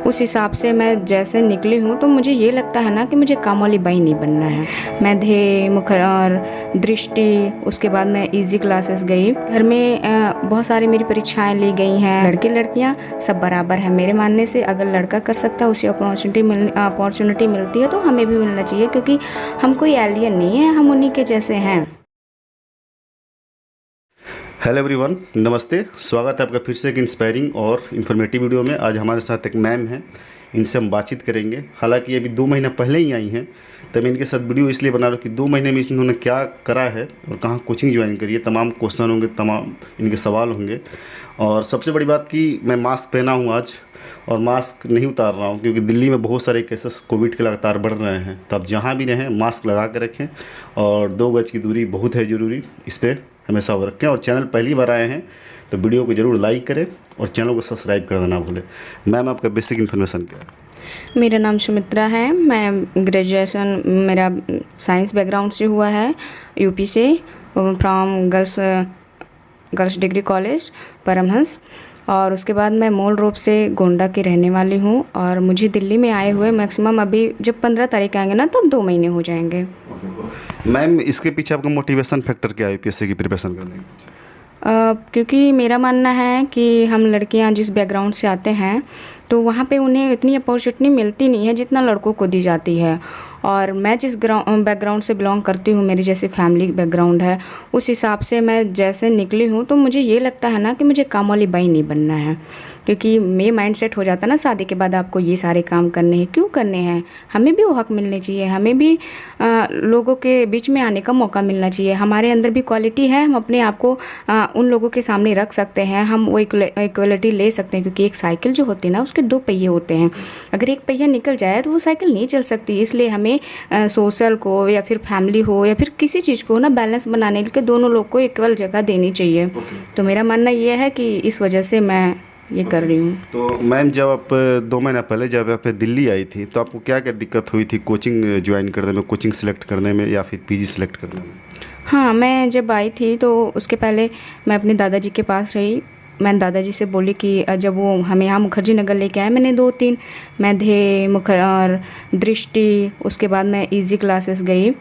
उस हिसाब से मैं जैसे निकली हूँ तो मुझे ये लगता है ना कि मुझे काम वाली बाई नहीं बनना है। मैं ध्येय, मुखर, दृष्टि, उसके बाद मैं इजी क्लासेस गई। घर में बहुत सारी मेरी परीक्षाएं ली गई हैं। लड़के लड़कियाँ सब बराबर हैं मेरे मानने से। अगर लड़का कर सकता है, उसे अपॉर्चुनिटी मिलती है तो हमें भी मिलना चाहिए, क्योंकि हम कोई एलियन नहीं है, हम उन्हीं के जैसे हैं। हेलो एवरीवन, नमस्ते। स्वागत है आपका फिर से एक इंस्पायरिंग और इन्फॉर्मेटिव वीडियो में। आज हमारे साथ एक मैम हैं, इनसे हम बातचीत करेंगे। हालांकि ये अभी 2 महीना पहले ही आई हैं, तो मैं इनके साथ वीडियो इसलिए बना रहा हूँ कि 2 महीने में इन्होंने क्या करा है और कहाँ कोचिंग ज्वाइन करी है। तमाम क्वेश्चन होंगे, तमाम इनके सवाल होंगे। और सबसे बड़ी बात कि मैं मास्क पहना हूँ आज, और मास्क नहीं उतार रहा हूँ क्योंकि दिल्ली में बहुत सारे केसेस कोविड के लगातार बढ़ रहे हैं। तो आप जहाँ भी रहें मास्क लगा कर रखें, और 2 गज की दूरी बहुत है ज़रूरी, इस पर हमेशा वो रखें। और चैनल पहली बार आए हैं तो वीडियो को ज़रूर लाइक करें और चैनल को सब्सक्राइब करना ना भूलें। मैम, आपका बेसिक इन्फॉर्मेशन क्या है? मेरा नाम सुमित्रा है। मैं ग्रेजुएशन मेरा साइंस बैकग्राउंड से हुआ है, यूपी से, from girls degree college Paramhans. और उसके बाद मैं मूल रूप से गोंडा की रहने वाली हूँ, और मुझे दिल्ली में आए हुए मैक्सिमम अभी जब 15 तारीख आएंगे ना तो 2 महीने हो जाएंगे। मैम, इसके पीछे आपका मोटिवेशन फैक्टर क्या है यूपीएससी की प्रिपरेशन करने के पीछे? क्योंकि मेरा मानना है कि हम लड़कियां जिस बैकग्राउंड से आते हैं तो वहाँ पे उन्हें इतनी अपॉर्चुनिटी मिलती नहीं है जितना लड़कों को दी जाती है। और मैं जिस बैकग्राउंड से बिलोंग करती हूँ, मेरी जैसे फैमिली बैकग्राउंड है, उस हिसाब से मैं जैसे निकली हूँ तो मुझे ये लगता है ना कि मुझे काम वाली बाई नहीं बनना है। क्योंकि ये माइंड सेट हो जाता है ना शादी के बाद आपको ये सारे काम करने हैं, क्यों करने हैं। हमें भी वो हक मिलने चाहिए, हमें भी लोगों के बीच में आने का मौका मिलना चाहिए। हमारे अंदर भी क्वालिटी है, हम अपने आप को उन लोगों के सामने रख सकते हैं, हम वो इक्वलिटी ले सकते हैं। क्योंकि एक साइकिल जो होती है ना, उसके 2 पहिए होते हैं। अगर एक पहिया निकल जाए तो वो साइकिल नहीं चल सकती। इसलिए हमें सोशल को या फिर फैमिली हो या फिर किसी चीज़ को ना बैलेंस बनाने के लिए दोनों लोग को इक्वल जगह देनी चाहिए। तो मेरा मानना ये है कि इस वजह से मैं ये कर रही हूँ। तो मैम, जब आप 2 महीना पहले जब आप दिल्ली आई थी तो आपको क्या क्या दिक्कत हुई थी कोचिंग ज्वाइन करने में, कोचिंग सेलेक्ट करने में या फिर पीजी सेलेक्ट करने में? हाँ, मैं जब आई थी तो उसके पहले मैं अपने दादाजी के पास रही। मैंने दादाजी से बोली कि जब वो हमें यहाँ मुखर्जी नगर लेके आए, मैंने 2-3 मैं ध्येय, मुखर, दृष्टि, उसके बाद मैं इजी क्लासेस गई।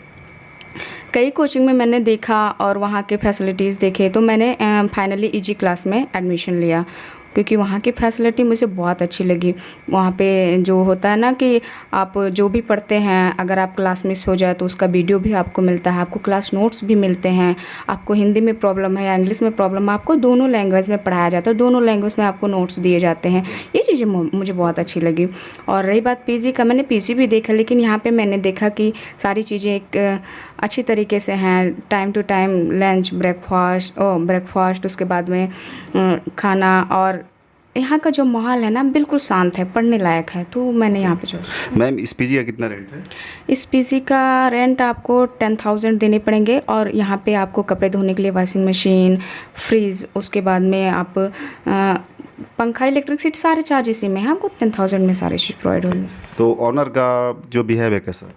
कई कोचिंग में मैंने देखा और वहाँ के फैसिलिटीज़ देखे, तो मैंने फाइनली इजी क्लास में एडमिशन लिया। क्योंकि वहाँ की फैसिलिटी मुझे बहुत अच्छी लगी। वहाँ पे जो होता है ना कि आप जो भी पढ़ते हैं, अगर आप क्लास मिस हो जाए तो उसका वीडियो भी आपको मिलता है, आपको क्लास नोट्स भी मिलते हैं। आपको हिंदी में प्रॉब्लम है या इंग्लिश में प्रॉब्लम है, आपको दोनों लैंग्वेज में पढ़ाया जाता है, दोनों लैंग्वेज में आपको नोट्स दिए जाते हैं। ये चीज़ें मुझे बहुत अच्छी लगी। और रही बात पीजी का, मैंने पीजी भी देखा, लेकिन यहाँ पर मैंने देखा कि सारी चीज़ें एक अच्छी तरीके से हैं। Time to time lunch, breakfast, उसके बाद में खाना, और यहाँ का जो माहौल है ना बिल्कुल शांत है, पढ़ने लायक है। तो मैंने यहाँ पे जो मैम, इस पीजी का कितना रेंट है? इस पीजी का रेंट आपको 10,000 देने पड़ेंगे। और यहाँ पे आपको कपड़े धोने के लिए वॉशिंग मशीन, फ्रिज, उसके बाद में आप पंखा, इलेक्ट्रिसिटी, सारे चार्ज इसी में है। आपको 10,000 में सारी चीज़ प्रोवाइड होगी। तो ऑनर का जो बिहेव है कैसा?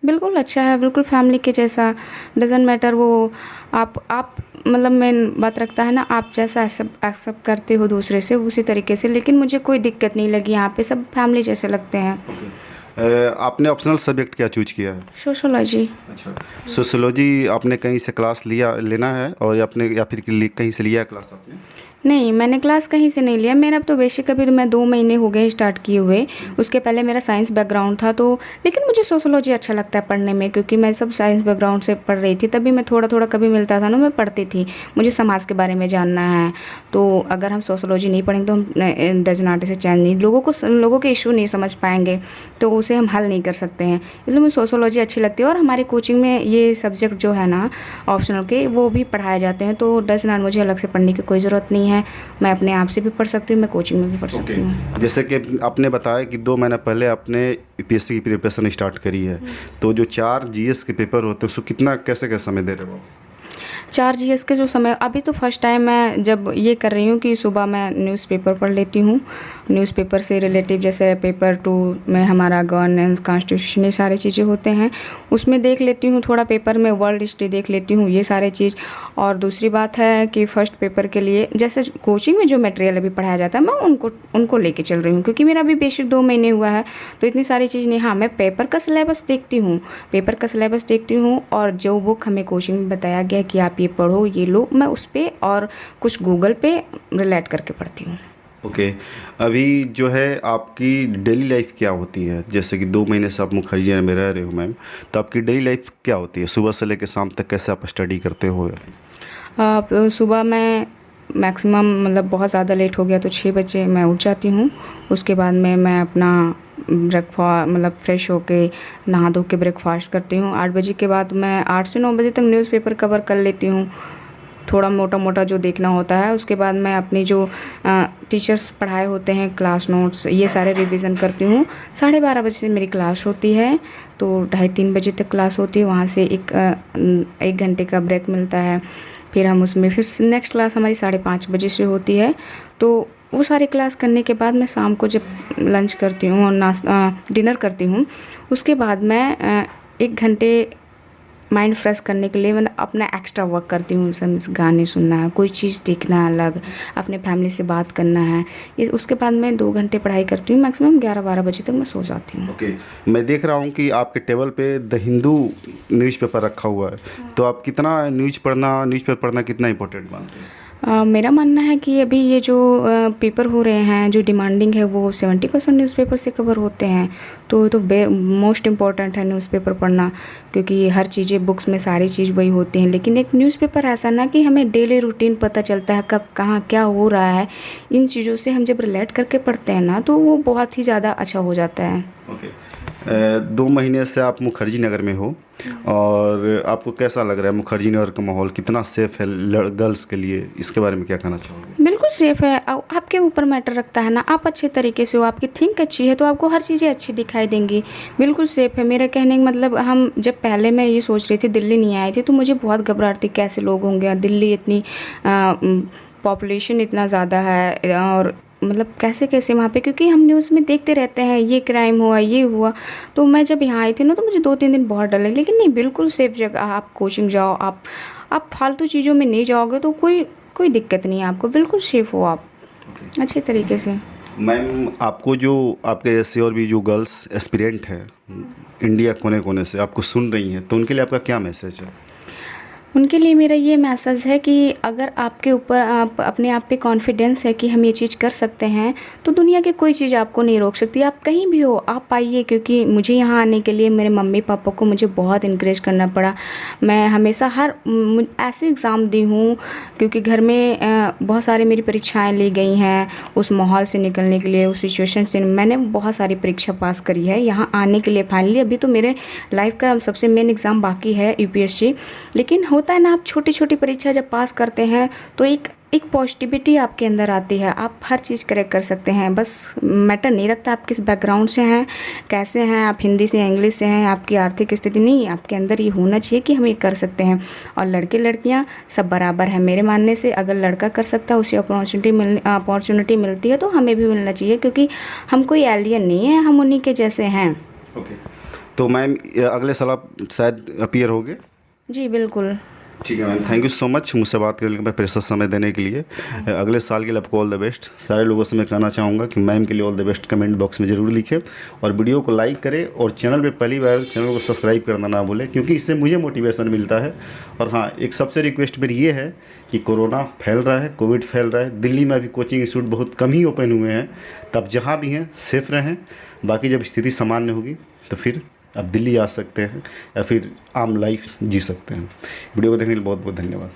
बिल्कुल अच्छा है, बिल्कुल फैमिली के जैसा। डजेंट मैटर वो आप मतलब मेन बात रखता है ना, आप जैसा एक्सेप्ट करते हो दूसरे से उसी तरीके से। लेकिन मुझे कोई दिक्कत नहीं लगी, यहाँ पे सब फैमिली जैसे लगते हैं। आपने ऑप्शनल सब्जेक्ट क्या चूज किया है? सोशोलॉजी। अच्छा, सोशोलॉजी आपने कहीं से क्लास लेना है, और आपने या फिर कहीं से लिया है क्लास आपने? नहीं, मैंने क्लास कहीं से नहीं लिया। मेरा तो बेसिक अभी मैं 2 महीने हो गए स्टार्ट किए हुए। उसके पहले मेरा साइंस बैकग्राउंड था, तो लेकिन मुझे सोशोलॉजी अच्छा लगता है पढ़ने में, क्योंकि मैं सब साइंस बैकग्राउंड से पढ़ रही थी। तभी मैं थोड़ा थोड़ा कभी मिलता था ना, मैं पढ़ती थी। मुझे समाज के बारे में जानना है, तो अगर हम सोशोलॉजी नहीं पढ़ेंगे तो हम डजनाटे से चैन नहीं, लोगों के इशू नहीं समझ पाएंगे, तो उसे हम हल नहीं कर सकते हैं। इसलिए मुझे सोशोलॉजी अच्छी लगती है। और हमारे कोचिंग में ये सब्जेक्ट जो है ना ऑप्शनल के, वो भी पढ़ाए जाते हैं। तो डजनाट मुझे अलग से पढ़ने की कोई ज़रूरत नहीं है। मैं अपने आप से भी पढ़ सकती हूँ, मैं कोचिंग में भी पढ़ सकती हूँ। जैसे कि आपने बताया कि 2 महीना पहले आपने यूपीएससी की प्रिपरेशन स्टार्ट करी है, तो जो 4 जीएस के पेपर होते हैं उसको कितना कैसे समय दे रहे हो? 4 जीएस के जो समय, अभी तो फर्स्ट टाइम मैं जब ये कर रही हूँ कि सुबह मैं न्यूज़पेपर पढ़ लेती हूँ, न्यूज़पेपर से रिलेटिव, जैसे पेपर 2 में हमारा गवर्नेंस, कॉन्स्टिट्यूशन, ये सारी चीज़ें होते हैं, उसमें देख लेती हूँ। थोड़ा पेपर में वर्ल्ड हिस्ट्री देख लेती हूँ, ये सारे चीज़। और दूसरी बात है कि फ़र्स्ट पेपर के लिए जैसे कोचिंग में जो मटेरियल अभी पढ़ाया जाता है, मैं उनको लेके चल रही हूँ, क्योंकि मेरा अभी बेसिक 2 महीने हुआ है, तो इतनी सारी चीज़ नहीं। हाँ, मैं पेपर का सिलेबस देखती हूँ और जो बुक हमें कोचिंग में बताया गया कि आप ये पढ़ो, ये लो, मैं उस पर और कुछ गूगल पे रिलेट करके पढ़ती हूँ। ओके। अभी जो है आपकी डेली लाइफ क्या होती है? जैसे कि 2 महीने से आप मुखर्जी नगर में रह रहे हो मैम, तो आपकी डेली लाइफ क्या होती है? सुबह से लेकर शाम तक कैसे आप स्टडी करते हो? आप सुबह में मैक्सिमम मतलब बहुत ज़्यादा लेट हो गया तो 6 बजे मैं उठ जाती हूँ। उसके बाद में मैं अपना मतलब फ्रेश होके नहा धो के ब्रेकफास्ट करती हूँ। 8 बजे के बाद मैं 8 से 9 बजे तक न्यूज़पेपर कवर कर लेती हूँ, थोड़ा मोटा जो देखना होता है। उसके बाद मैं अपनी जो टीचर्स पढ़ाए होते हैं, क्लास नोट्स, ये सारे रिवीजन करती हूँ। 12:30 बजे से मेरी क्लास होती है, तो 2:30-3 बजे तक क्लास होती है। वहाँ से एक घंटे का ब्रेक मिलता है, फिर हम उसमें फिर नेक्स्ट क्लास हमारी 5:30 बजे से होती है। तो वो सारी क्लास करने के बाद मैं शाम को जब लंच करती हूँ और डिनर करती हूँ, उसके बाद मैं 1 घंटे माइंड फ्रेश करने के लिए मैं अपना एक्स्ट्रा वर्क करती हूँ। जैसे गाने सुनना है, कोई चीज़ देखना है अलग, अपने फैमिली से बात करना है। उसके बाद मैं 2 घंटे पढ़ाई करती हूँ, मैक्सिमम 11-12 बजे तक मैं सो जाती हूँ। ओके। मैं देख रहा हूँ कि आपके टेबल पे द हिंदू न्यूज़पेपर रखा हुआ है, तो आप कितना न्यूज़पेपर पढ़ना कितना इंपॉर्टेंट मानते हैं? मेरा मानना है कि अभी ये जो पेपर हो रहे हैं, जो डिमांडिंग है, वो 70% न्यूज़पेपर से कवर होते हैं। तो मोस्ट इम्पॉर्टेंट है न्यूज़पेपर पढ़ना, क्योंकि हर चीज़ें बुक्स में सारी चीज़ वही होती हैं, लेकिन एक न्यूज़पेपर ऐसा ना कि हमें डेली रूटीन पता चलता है, कब कहाँ क्या हो रहा है। इन चीज़ों से हम जब रिलेट करके पढ़ते हैं ना, तो वो बहुत ही ज़्यादा अच्छा हो जाता है। ओके। 2 महीने से आप मुखर्जी नगर में हो, और आपको कैसा लग रहा है मुखर्जी नगर का माहौल? कितना सेफ़ है गर्ल्स के लिए? इसके बारे में क्या कहना चाहोगे? बिल्कुल सेफ़ है। आपके ऊपर मैटर रखता है ना, आप अच्छे तरीके से हो, आपकी थिंक अच्छी है, तो आपको हर चीज़ें अच्छी दिखाई देंगी। बिल्कुल सेफ़ है। मेरा कहने का मतलब, हम जब पहले मैं ये सोच रही थी, दिल्ली नहीं आई थी, तो मुझे बहुत घबराहट थी, कैसे लोग होंगे दिल्ली, इतनी पॉपुलेशन इतना ज़्यादा है, और मतलब कैसे वहाँ पे, क्योंकि हम न्यूज़ में देखते रहते हैं ये क्राइम हुआ, ये हुआ। तो मैं जब यहाँ आई थी ना, तो मुझे 2-3 दिन बहुत डर लगे, लेकिन नहीं, बिल्कुल सेफ़ जगह। आप कोचिंग जाओ, आप फालतू चीज़ों में नहीं जाओगे तो कोई दिक्कत नहीं है आपको, बिल्कुल सेफ़ हो आप अच्छे तरीके से। मैम, आपको जो आपके ऐसे और भी जो गर्ल्स एस्पिरेंट है इंडिया कोने कोने से आपको सुन रही हैं, तो उनके लिए आपका क्या मैसेज है? उनके लिए मेरा ये मैसेज है कि अगर आपके ऊपर अपने आप पे कॉन्फिडेंस है कि हम ये चीज़ कर सकते हैं, तो दुनिया की कोई चीज़ आपको नहीं रोक सकती। आप कहीं भी हो, आप आइए, क्योंकि मुझे यहाँ आने के लिए मेरे मम्मी पापा को मुझे बहुत इनकरेज करना पड़ा। मैं हमेशा ऐसे एग्ज़ाम दी हूँ, क्योंकि घर में बहुत सारी मेरी परीक्षाएँ ली गई हैं। उस माहौल से निकलने के लिए, उस सिचुएशन से मैंने बहुत सारी परीक्षा पास करी है यहाँ आने के लिए। फाइनली अभी तो मेरे लाइफ का सबसे मेन एग्ज़ाम बाकी है, UPSC। लेकिन होता है ना, आप छोटी परीक्षा जब पास करते हैं तो एक पॉजिटिविटी आपके अंदर आती है, आप हर चीज़ करेक्ट कर सकते हैं। बस मैटर नहीं रखता आप किस बैकग्राउंड से हैं, कैसे हैं, आप हिंदी से इंग्लिश से हैं, आपकी आर्थिक स्थिति नहीं, आपके अंदर ये होना चाहिए कि हम ये कर सकते हैं। और लड़के लड़कियां सब बराबर हैं मेरे मानने से। अगर लड़का कर सकता है, उसे अपॉर्चुनिटी मिलती है, तो हमें भी मिलना चाहिए, क्योंकि हम कोई एलियन नहीं है, हम उन्हीं के जैसे हैं। ओके। तो मैम, अगले साल आप शायद अपीयर होगे? जी बिल्कुल। ठीक है ma'am, thank you so much मुझसे बात करने के, प्रेशियस समय देने के लिए। अगले साल के लिए आपको ऑल द बेस्ट। सारे लोगों से मैं कहना चाहूँगा कि मैम के लिए all the best comment box में ज़रूर लिखें, और वीडियो को लाइक करें, और चैनल पे पहली बार चैनल को सब्सक्राइब करना ना भूलें, क्योंकि इससे मुझे मोटिवेशन मिलता है। और हाँ, एक सबसे रिक्वेस्ट मेरी ये है कि कोरोना फैल रहा है, कोविड फैल रहा है, दिल्ली में अभी कोचिंग इंस्टीट्यूट बहुत कम ही ओपन हुए हैं, तब जहाँ भी हैं सेफ़ रहें। बाकी जब स्थिति सामान्य होगी तो फिर आप दिल्ली आ सकते हैं, या फिर आम लाइफ जी सकते हैं। वीडियो को देखने के लिए बहुत बहुत धन्यवाद।